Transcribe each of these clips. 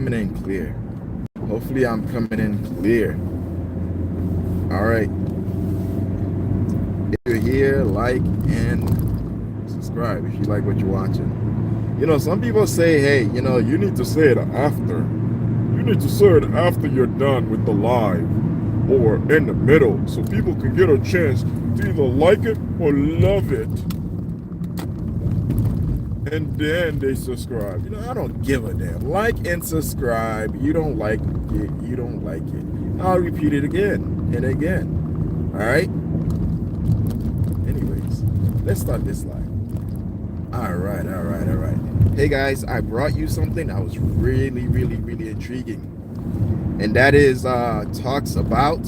coming in clear. Hopefully I'm coming in clear. All right. If you're here, like and subscribe if you like what you're watching. You know, some people say, hey, you know, you need to say it after. You need to say it after you're done with the live or in the middle so people can get a chance to either like it or love it. And then they subscribe. You know, I don't give a damn. Like and subscribe. You don't like it, you don't like it. I'll repeat it again and again. All right? Anyways, let's start this live. All right. Hey guys, I brought you something that was really intriguing. And that is talks about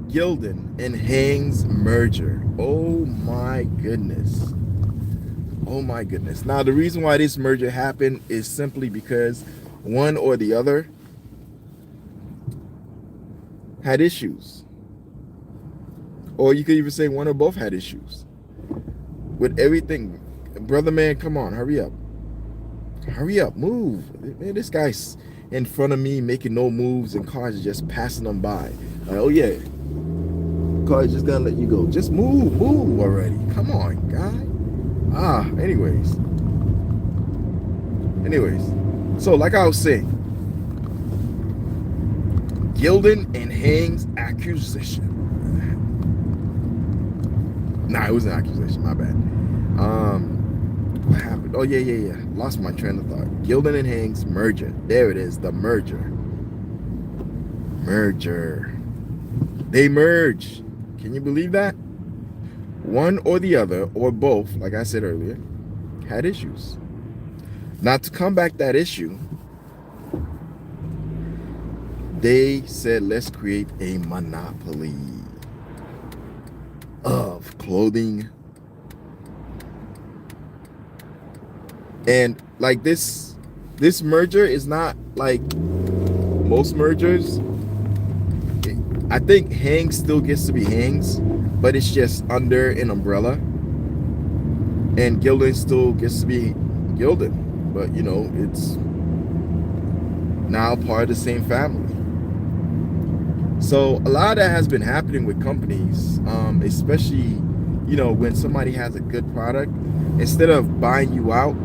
Gildan and Hangs merger. Oh my goodness. Now the reason why this merger happened is simply because one or the other had issues, or you could even say one or both had issues with everything. Brother man, come on, hurry up, move, man. This guy's in front of me making no moves and cars are just passing them by. Like, oh yeah, car is just gonna let you go. Just move already. Come on, guy. Anyways, so like I was saying, Gildan and Hangs accusation. Nah, it was an accusation, my bad. What happened? Oh yeah. Lost my train of thought. Gildan and Hangs merger. There it is, the merger. They merge. Can you believe that? One or the other, or both, like I said earlier, had issues. Now to combat that issue, they said, let's create a monopoly of clothing. And like this merger is not like most mergers. I think Hangs still gets to be Hangs, but it's just under an umbrella. And Gildan still gets to be Gildan, but you know, it's now part of the same family. So a lot of that has been happening with companies, especially, you know, when somebody has a good product, instead of buying you out,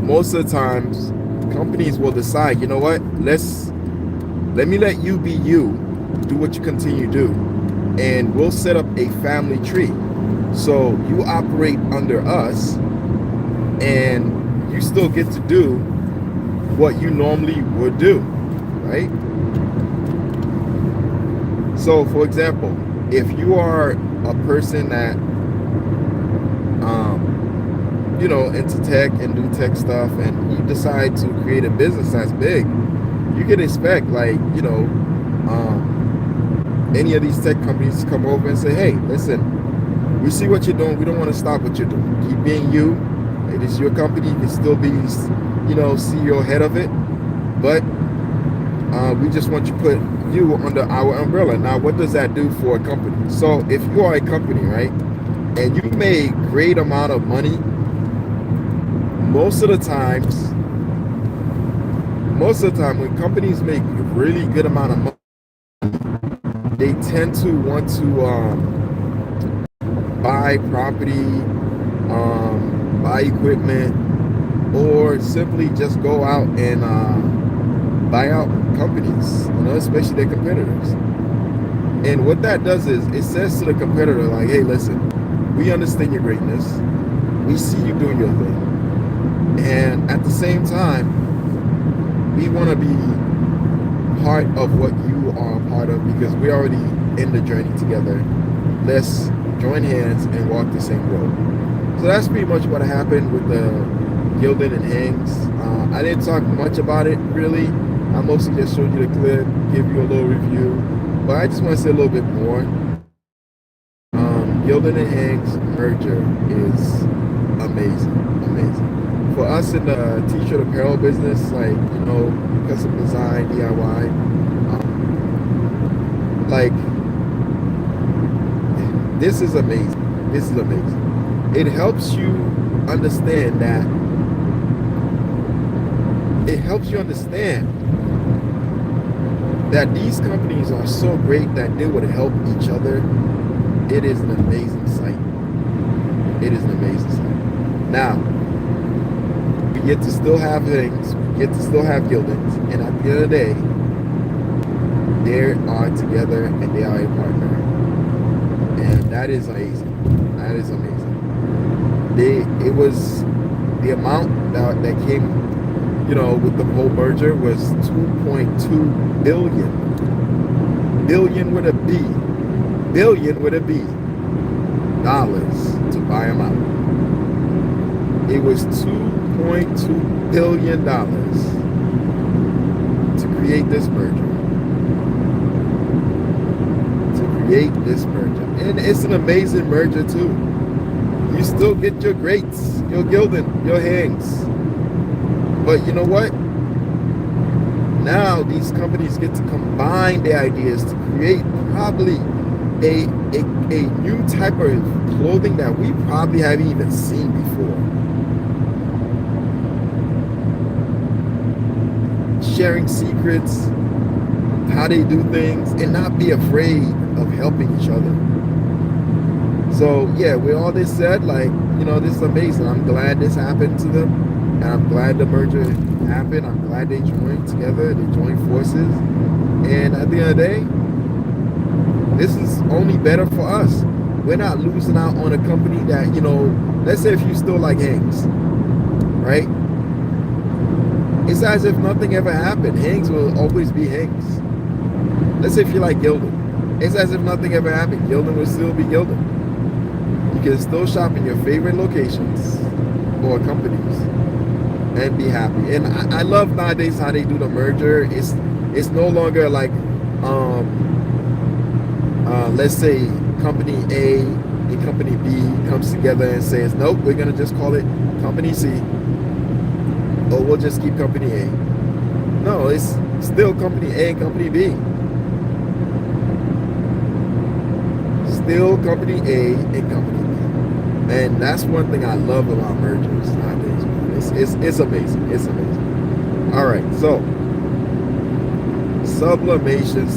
most of the times companies will decide, you know what, let me let you be you, do what you continue to do, and we'll set up a family tree. So you operate under us and you still get to do what you normally would do, right? So for example, if you are a person that you know, into tech and do tech stuff, and you decide to create a business that's big, you can expect, like, you know, any of these tech companies to come over and say, hey, listen, we see what you're doing, we don't want to stop what you're doing, keep being you, it is your company, you can still be, you know, CEO head of it, but we just want you to put you under our umbrella. Now what does that do for a company? So if you are a company, right, and you make a great amount of money, most of the time when companies make a really good amount of money, they tend to want to buy property, buy equipment, or simply just go out and buy out companies, you know, especially their competitors. And what that does is it says to the competitor, like, hey, listen, we understand your greatness, we see you doing your thing, and at the same time, we want to be part of what you are a part of, because we're already in the journey together. Let's join hands and walk the same road. So that's pretty much what happened with the Gildan and Hangs. I didn't talk much about it, really. I mostly just showed you the clip, give you a little review, but I just want to say a little bit more. Gildan and Hangs merger is amazing. For us in the t-shirt apparel business, like, you know, custom design, DIY, like, This is amazing. This is amazing. It helps you understand that. It helps you understand that these companies are so great that they would help each other. It is an amazing sight. It is an amazing sight. Now, we get to still have things. We get to still have Gildings. And at the end of the day, they are together and they are a partner. And that is amazing. That is amazing. It was the amount that came, you know, with the whole merger was 2.2 billion. Billion with a B. Billion with a B. Dollars to buy them out. It was $2.2 billion to create this merger. And it's an amazing merger too. You still get your greats, your Gildan, your Hangs. But you know what? Now these companies get to combine their ideas to create probably a new type of clothing that we probably haven't even seen before. Sharing secrets, how they do things, and not be afraid of helping each other. So yeah, with all this said, like, you know, this is amazing. I'm glad this happened to them, and I'm glad the merger happened. I'm glad they joined together, they joined forces, and at the end of the day, this is only better for us. We're not losing out on a company that, you know, let's say if you still like Hangs, right? It's as if nothing ever happened. Hangs will always be Hangs. Let's say if you like Gildan, it's as if nothing ever happened. Gildan will still be Gildan. You can still shop in your favorite locations or companies and be happy. And I love nowadays how they do the merger. It's no longer like let's say company A and company B comes together and says, nope, we're gonna just call it company C, or we'll just keep company A. No, it's still company A and company B. Still company A and company B. And that's one thing I love about mergers nowadays, man. It's amazing. It's amazing. All right, so sublimation.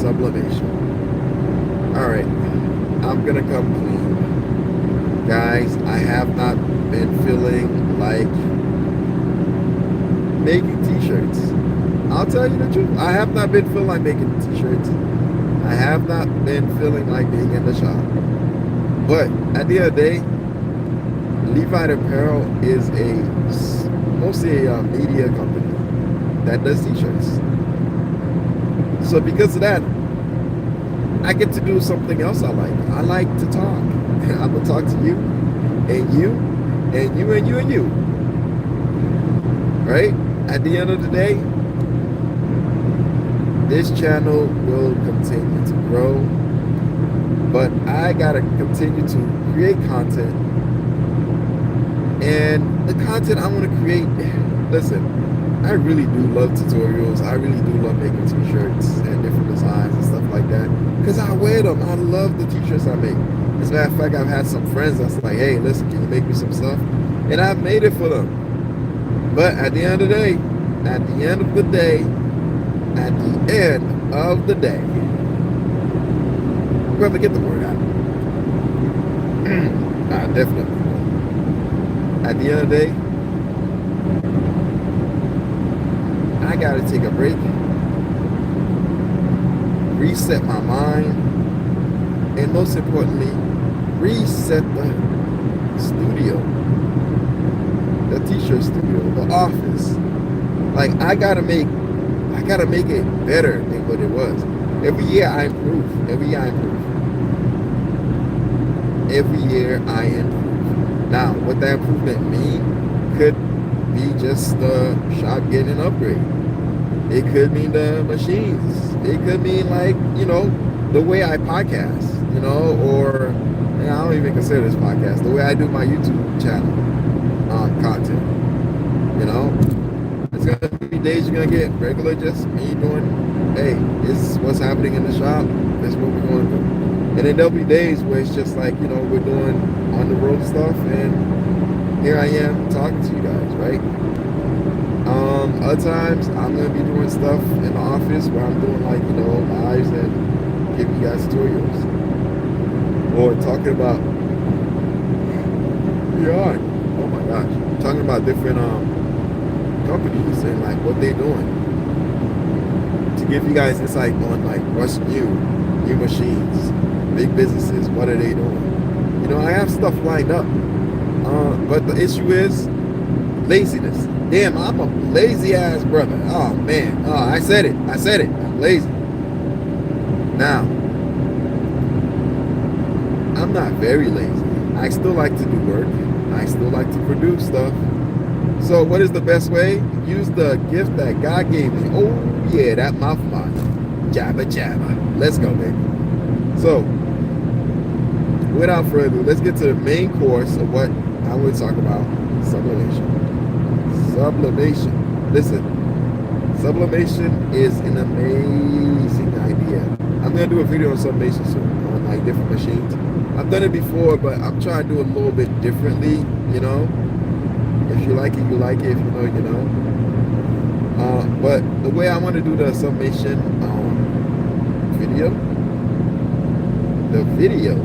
All right, I'm gonna come clean, guys. I have not been feeling like making t-shirts. I'll tell you the truth. I have not been feeling like making t-shirts. I have not been feeling like being in the shop. But at the end of the day, Levi Apparel is mostly a media company that does t-shirts. So because of that, I get to do something else I like. I like to talk. I'm gonna talk to you, and you, and you, and you, and you. Right? At the end of the day, this channel will continue to grow, but I gotta continue to create content. And the content I want to create, listen, I really do love tutorials. I really do love making t-shirts and different designs and stuff like that, because I wear them. I love the t-shirts I make. As a matter of fact, I've had some friends that's like, hey, listen, can you make me some stuff? And I've made it for them. But at the end of the day, whoever get the word out. Definitely. At the end of the day, I gotta take a break, reset my mind, and most importantly, reset the studio, the t-shirt studio, the office. Like I gotta make it better than what it was. Every year I improve. Every year I improve. Now, what that improvement mean could be just the shop getting an upgrade. It could mean the machines. It could mean, like, you know, the way I podcast, you know, or I don't even consider this podcast, the way I do my YouTube channel content, you know. It's gonna be days you're gonna get regular, just me doing, hey, this is what's happening in the shop, this is what we're gonna do. And then there'll be days where it's just like, we're doing on the road stuff, and here I am talking to you guys, right? Other times I'm gonna be doing stuff in the office where I'm doing like, lives and giving you guys tutorials. Or talking about oh my gosh. Talking about different companies and like what they're doing. To give you guys insight on like what's new machines, big businesses, what are they doing? I have stuff lined up. But the issue is laziness. Damn, I'm a lazy ass brother. Oh man. Oh, I said it. I'm lazy. Now, I'm not very lazy. I still like to do work. I still like to produce stuff. So what is the best way? Use the gift that God gave me. Oh yeah, that mouth line. Jabba jabba. Let's go, baby. So, without further ado, let's get to the main course of what I would talk about. Sublimation. Listen, sublimation is an amazing idea. I'm gonna do a video on sublimation soon, on like different machines. I've done it before, but I'm trying to do it a little bit differently, If you like it, you like it. If you know, you know. But the way I want to do the sublimation video,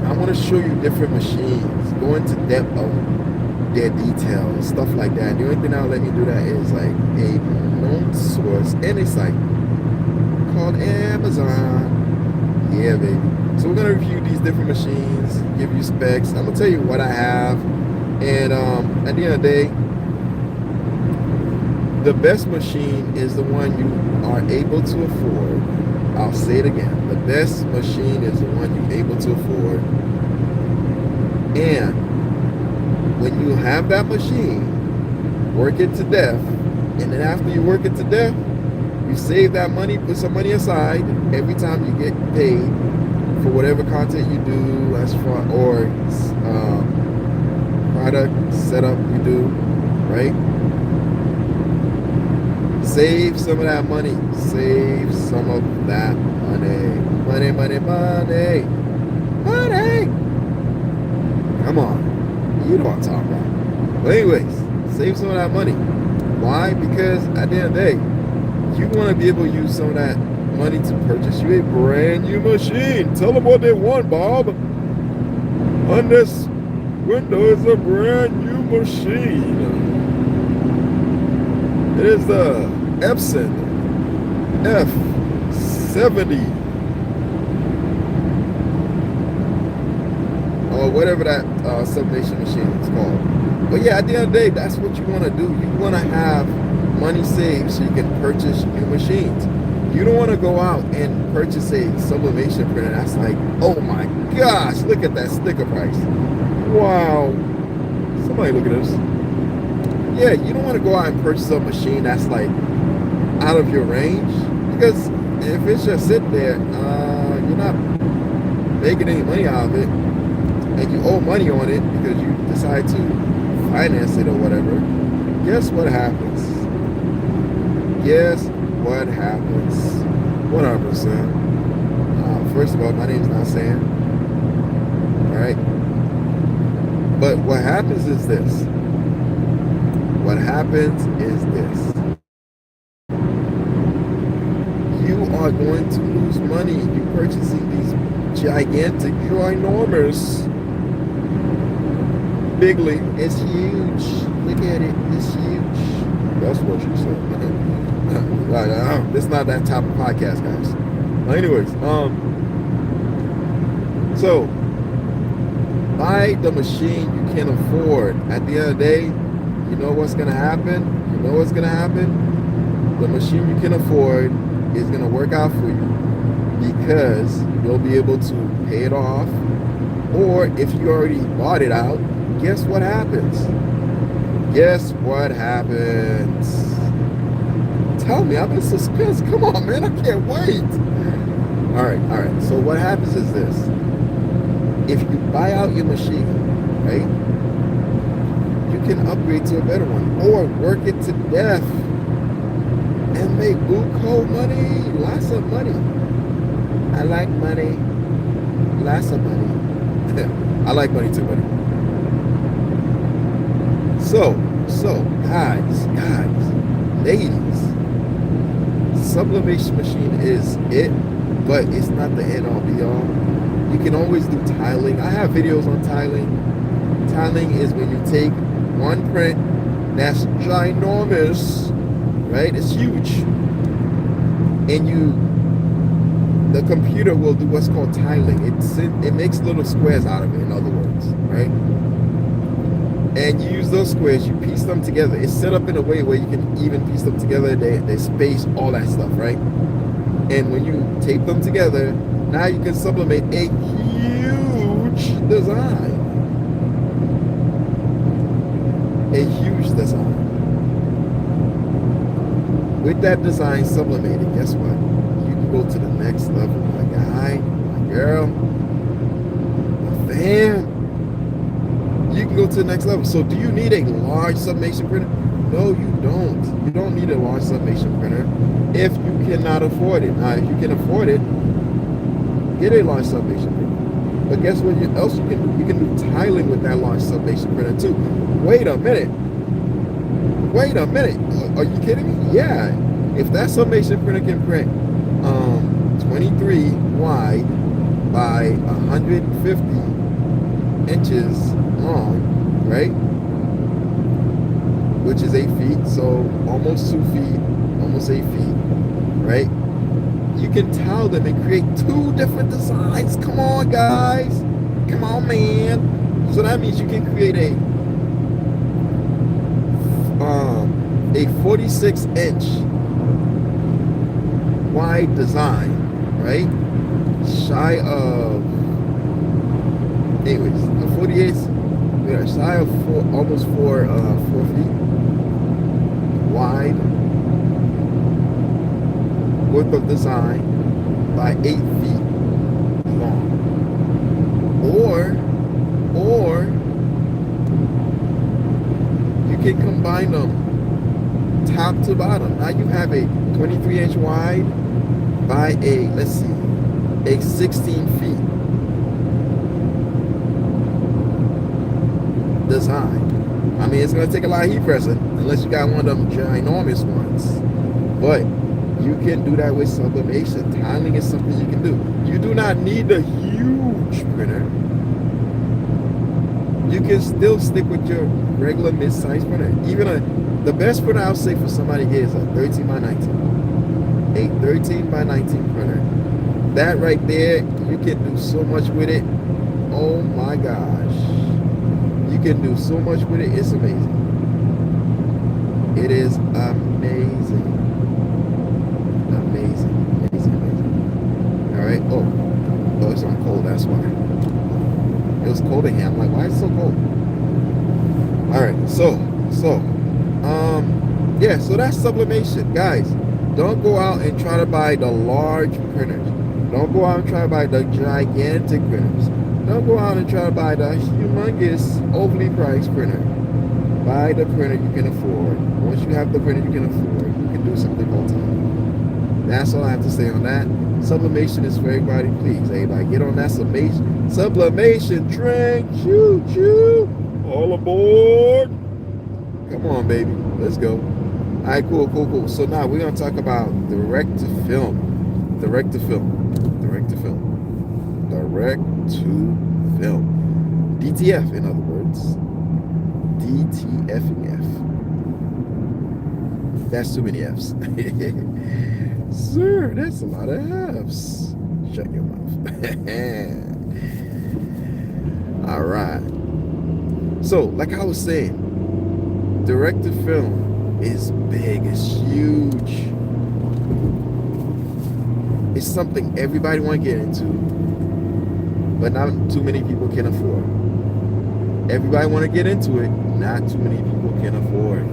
I want to show you different machines, go into depth of their details, stuff like that. The only thing that'll let me do that is like a known source and a site called Amazon. Yeah, baby. So we're gonna review these different machines, give you specs. I'm gonna tell you what I have, and at the end of the day, the best machine is the one you are able to afford. I'll say it again. The best machine is the one you're able to afford. And when you have that machine, work it to death, and then after you work it to death, you save that money, put some money aside every time you get paid for whatever content you do, as far or product setup you do, right? Save some of that money. Save some of that money. Money, money, money. Money. Come on. You know what I'm talking about. But anyways, save some of that money. Why? Because at the end of the day, you want to be able to use some of that money to purchase you a brand new machine. Tell them what they want, Bob. On this window is a brand new machine. It is the Epson F70 or whatever that sublimation machine is called. But yeah, at the end of the day, that's what you want to do. You want to have money saved so you can purchase new machines. You don't want to go out and purchase a sublimation printer that's like, oh my gosh, look at that sticker price. Wow. Somebody look at this. Yeah, you don't want to go out and purchase a machine that's like out of your range, because if it's just sitting there, you're not making any money out of it, and you owe money on it because you decide to finance it or whatever. Guess what happens? Guess what happens? 100%. First of all, my name's not Sam. Alright? But what happens is this. What happens is this. You are going to lose money. You purchasing these gigantic, ginormous, bigly. It's huge. Look at it. It's huge. That's what you said. This is not that type of podcast, guys. Anyways, so buy the machine you can afford. At the end of the day, you know what's gonna happen? You know what's gonna happen? The machine you can afford is gonna work out for you because you'll be able to pay it off. Or if you already bought it out, guess what happens? Guess what happens? Tell me, I'm in suspense. Come on, man, I can't wait. All right. So what happens is this. If you buy out your machine, right, you can upgrade to a better one or work it to death and make buku money, lots of money. I like money. Lots of money. I like money too, buddy. So, guys, ladies, sublimation machine is it, but it's not the end all be all. You can always do tiling. I have videos on tiling. Tiling is when you take one print that's ginormous, right? It's huge, and the computer will do what's called tiling. It makes little squares out of it, in other words, right? And you use those squares, you piece them together. It's set up in a way where you can even piece them together. They space, all that stuff, right? And when you tape them together, now you can sublimate a huge design. A huge design. With that design sublimated, guess what? You can go to the next level, my guy, my girl, my fam. You can go to the next level. So do you need a large sublimation printer? No, you don't. You don't need a large sublimation printer if you cannot afford it. Now, if you can afford it, get a large sublimation printer. But guess what else you can do? You can do tiling with that large sublimation printer too. Wait a minute. Are you kidding me? Yeah. If that sublimation printer can print 23 wide by 150 inches long, right? Which is 8 feet, so almost 2 feet, almost 8 feet, right? You can tile them and create 2 different designs. Come on, guys. Come on, man. So that means you can create a 46-inch wide design, right? Shy of, anyways, a 48, yeah, shy of almost 4 feet wide worth of design by 8 feet long. Or you can combine them top to bottom. Now you have a 23-inch wide by a 16 feet design. I mean, it's going to take a lot of heat pressing unless you got one of them ginormous ones. But you can do that with sublimation. Tiling is something you can do. You do not need a huge printer. You can still stick with your regular mid-size printer. Even the best printer I'll say for somebody here is a 13 by 19. A 13 by 19 printer. That right there, you can do so much with it. Oh my gosh. You can do so much with it. It's amazing. It is amazing. Amazing. All right. Oh, it's on cold. That's why. It was cold in here. I'm like, why is it so cold? All right. Yeah. So that's sublimation, guys. Don't go out and try to buy the large printers. Don't go out and try to buy the gigantic printers. Don't go out and try to buy the humongous, overly priced printer. Buy the printer you can afford. Once you have the printer you can afford, you can do something all the time. That's all I have to say on that. Sublimation is for everybody. Please, everybody, get on that sublimation train. Choo choo. All aboard. Come on, baby. Let's go. All right, cool. So now we're going to talk about direct to film. DTF, in other words. DTFing F. That's too many F's. Sir, that's a lot of F's. Shut your mouth. All right. So, like I was saying, direct to film is big, it's huge. It's something everybody want to get into, but not too many people can afford. Everybody want to get into it, not too many people can afford.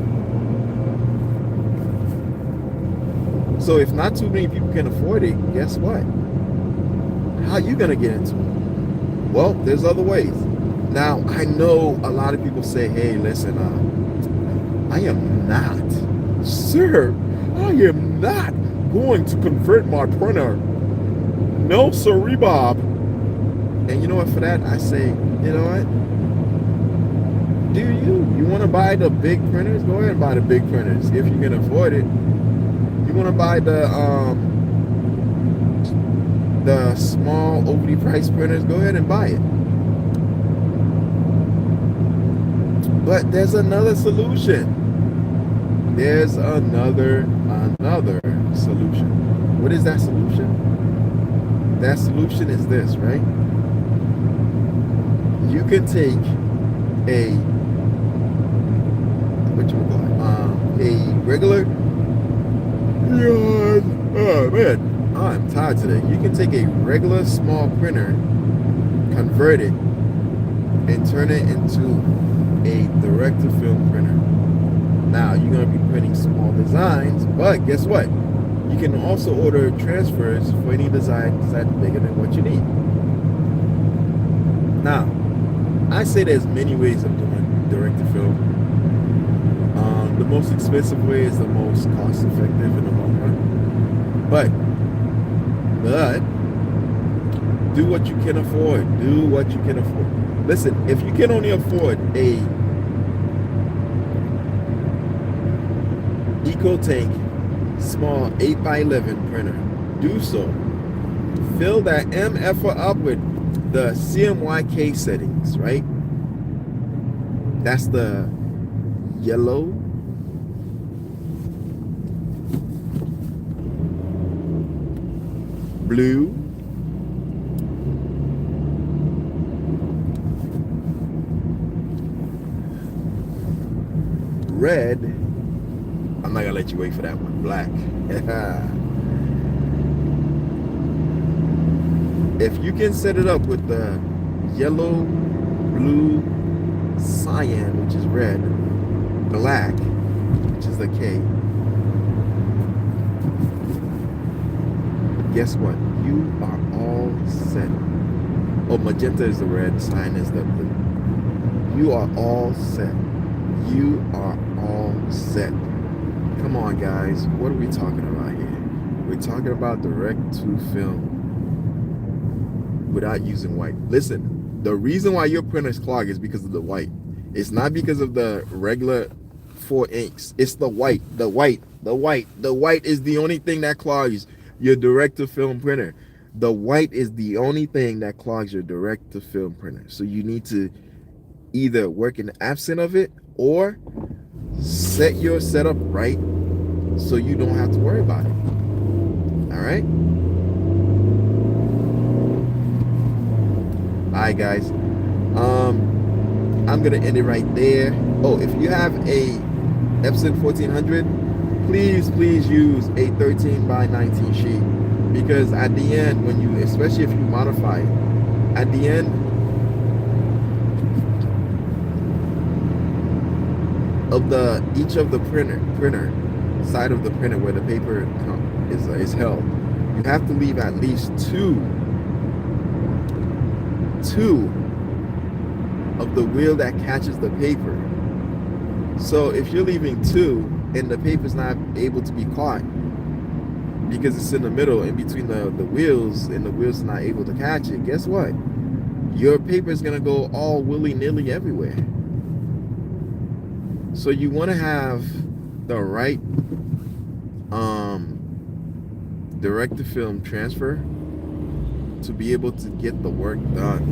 So if not too many people can afford it, guess what? How are you going to get into it? Well, there's other ways. Now, I know a lot of people say, hey, listen, I am not, sir, I am not going to convert my printer No siree, Bob. And you know what? For that, I say, you know what? Do you want to buy the big printers? Go ahead and buy the big printers if you can afford it. You want to buy the small overly priced printers? Go ahead and buy it. But there's another solution. There's another solution. What is that solution? That solution is this, right? You can take a a regular. Oh man, I'm tired today. You can take a regular small printer, convert it, and turn it into a direct-to-film printer. Now you're gonna be printing small designs, but guess what? You can also order transfers for any design bigger than what you need. Now, I say there's many ways of doing direct-to-film. The most expensive way is the most cost-effective in the long run. But do what you can afford. Do what you can afford. Listen, if you can only afford a EcoTank small 8x11 printer, do so. Fill that MFR up with the CMYK settings, right? That's the yellow, blue, red. I'm not gonna let you wait for that one. Black. If you can set it up with the yellow, blue, cyan, which is red, black, which is the K, guess what? You are all set. Oh, magenta is the red, cyan is the blue. You are all set. You are all set. Come on, guys. What are we talking about here? We're talking about direct-to-film without using white. Listen, the reason why your printer's clogged is because of the white. It's not because of the regular 4 inks. It's the white. The white is the only thing that clogs your direct-to-film printer. The white is the only thing that clogs your direct-to-film printer. So you need to either work in the absence of it or set your setup right so you don't have to worry about it. All right? All right, guys. I'm gonna end it right there. Oh, if you have a epson1400, please use a 13x19 sheet, because at the end, when you, especially if you modify it, at the end of each of the printer side of the printer where the paper is held, you have to leave at least two of the wheel that catches the paper. So if you're leaving two and the paper's not able to be caught because it's in the middle in between the wheels, and the wheels are not able to catch it, guess what? Your paper is gonna go all willy-nilly everywhere. So you want to have the right direct-to-film transfer to be able to get the work done.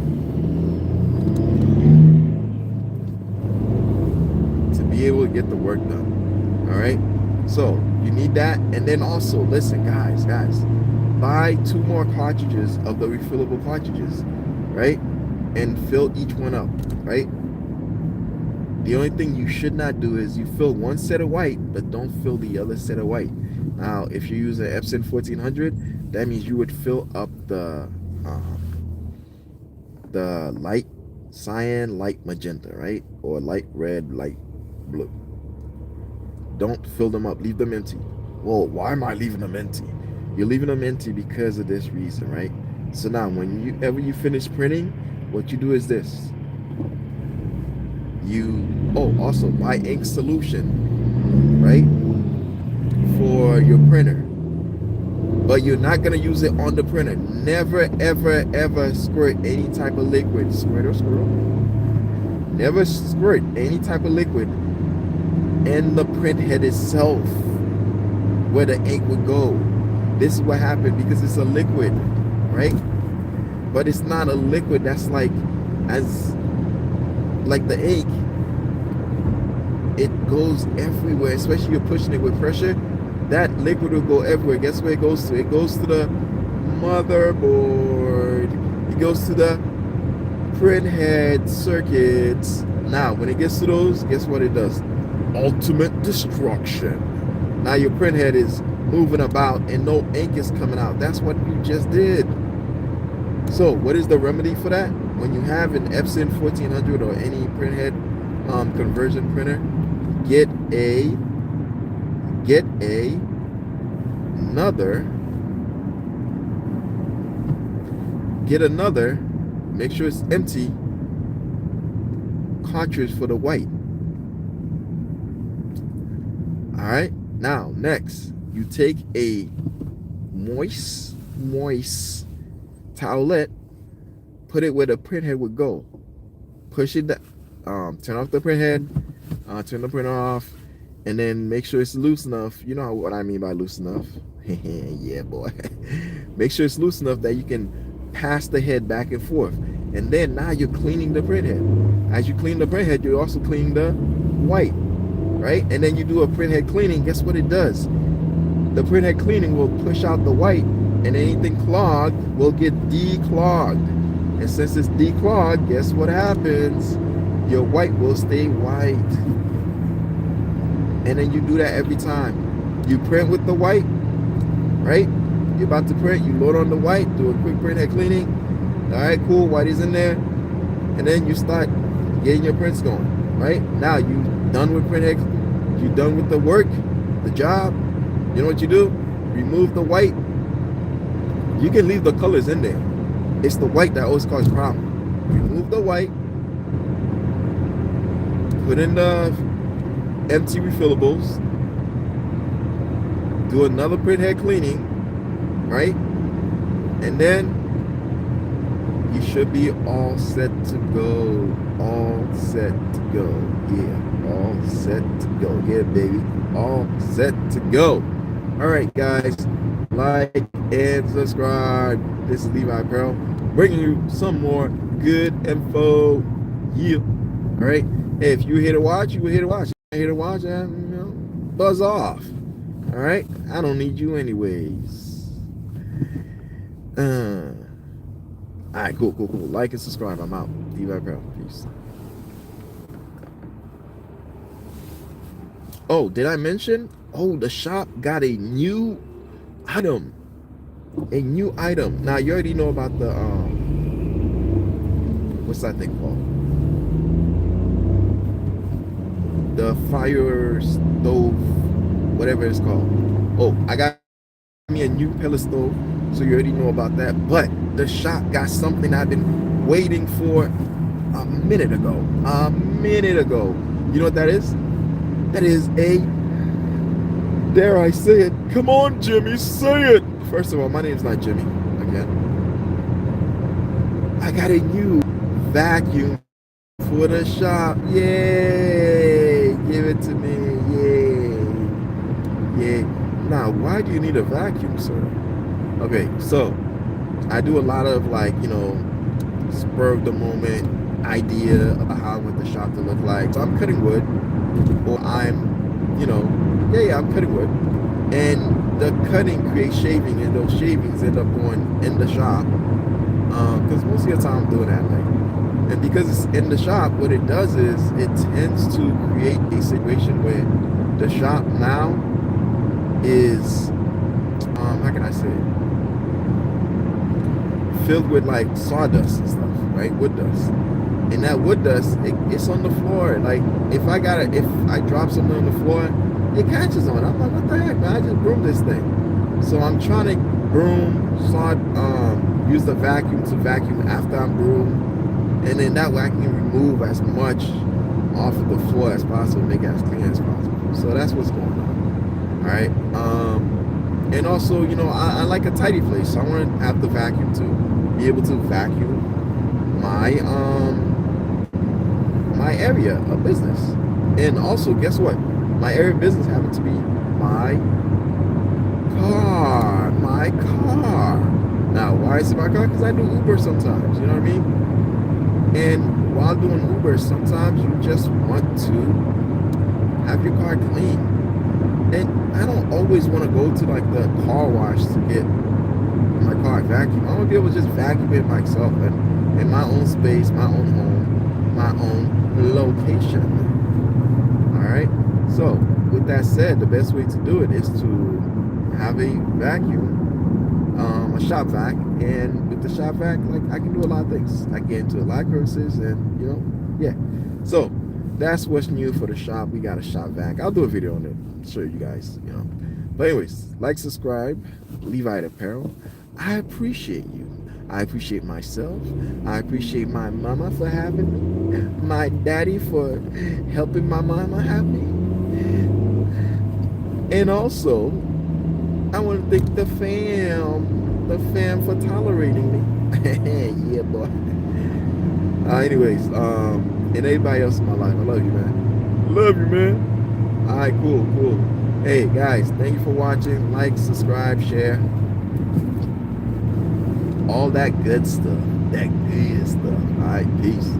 All right, so you need that. And then also, listen, guys, buy 2 more cartridges of the refillable cartridges, right? And fill each one up, right? The only thing you should not do is you fill one set of white, but don't fill the other set of white. Now, if you use an epson1400, that means you would fill up the light cyan, light magenta, right? Or light red, light blue. Don't fill them up. Leave them empty. Well, why am I leaving them empty? You're leaving them empty because of this reason, right? So now, whenever you finish printing, what you do is this. Also buy ink solution, right, for your printer. but you're not gonna use it on the printer. Never, ever, ever squirt any type of liquid, squirt or swirl. Never squirt any type of liquid in the print head itself, where the ink would go. This is what happened because it's a liquid, right? But it's not a liquid that's like the ink. It goes everywhere, especially you're pushing it with pressure. That liquid will go everywhere. Guess where it goes to? It goes to the motherboard. It goes to the print head circuits. Now, when it gets to those, guess what it does? Ultimate destruction. Now your print head is moving about and no ink is coming out. That's what you just did. So what is the remedy for that? When you have an epson1400 or any print head conversion printer, get another, make sure it's empty, cartridge for the white. All right, now next you take a moist towelette, put it where the print head would go, push it down, turn off the print head, turn the printer off, and then make sure it's loose enough. You know what I mean by loose enough. Yeah, boy. Make sure it's loose enough that you can pass the head back and forth. And then now you're cleaning the print head. As you clean the print head, you're also cleaning the white, right? And then you do a print head cleaning. Guess what it does? The print head cleaning will push out the white, and anything clogged will get declogged. And since it's declogged, guess what happens? Your white will stay white. And then you do that every time. You print with the white, right? You're about to print, you load on the white, do a quick print head cleaning. All right, cool, white is in there. And then you start getting your prints going, right? Now you done with print head, you done with the work, the job. You know what you do? Remove the white. You can leave the colors in there. It's the white that always causes problem. Remove the white. Put in the empty refillables. Do another print head cleaning, right? And then you should be all set to go. All set to go. Yeah, all set to go. Yeah, baby. All set to go. All right, guys. Like and subscribe. This is Levi Apparel, bringing you some more good info. Yeah. All right. Hey, if you're here to watch, you were here to watch. If you're here to watch, buzz off. All right. I don't need you anyways. All right. Cool. Like and subscribe. I'm out. Levi Apparel. Peace. Oh, did I mention? Oh, the shop got a new item. A new item. Now you already know about the what's that thing called? The fire stove, whatever it's called. Oh, I got me a new pellet stove, so you already know about that. But the shop got something I've been waiting for a minute ago. You know what that is? That is a, dare I say it? Come on, Jimmy, say it. First of all, my name's not Jimmy, again. I got a new vacuum for the shop. Yay! Give it to me. Yay. Now, why do you need a vacuum, sir? Okay, so I do a lot of spur of the moment idea about how I want the shop to look like. So I'm cutting wood, or I'm cutting wood. And the cutting creates shaving, and those shavings end up going in the shop. Because most of the time I'm doing that. And because it's in the shop, what it does is it tends to create a situation where the shop now is, how can I say it? Filled with like sawdust and stuff, right? Wood dust. And that wood dust, it's on the floor. Like if I drop something on the floor, it catches on. I'm like, what the heck, man? I just broomed this thing. So I'm trying to use the vacuum to vacuum after I'm broomed. And then that way I can remove as much off of the floor as possible, make it as clean as possible. So that's what's going on. All right. And also, you know, I like a tidy place, so I want to have the vacuum to be able to vacuum my area of business. And also, guess what? My area of business happens to be my car. My car. Now, why is it my car? Because I do Uber sometimes. You know what I mean? And while doing Uber, sometimes you just want to have your car clean. And I don't always want to go to like the car wash to get my car vacuumed. I want to be able to just vacuum it myself and in my own space, my own home, my own location. All right. So with that said, the best way to do it is to have a vacuum, a shop vac, and with the shop vac, like I can do a lot of things. I get into a lot of curses, and you know, yeah. So that's what's new for the shop. We got a shop vac. I'll do a video on it, show you guys, you know. But anyways, like, subscribe, Levi Apparel. I appreciate you. I appreciate myself. I appreciate my mama for having me. My daddy for helping my mama have me. And also, I want to thank the fam for tolerating me. Yeah, boy. Anyways, and everybody else in my life, I love you, man. Love you, man. All right, cool. Hey, guys, thank you for watching. Like, subscribe, share. All that good stuff. That good stuff. All right, peace.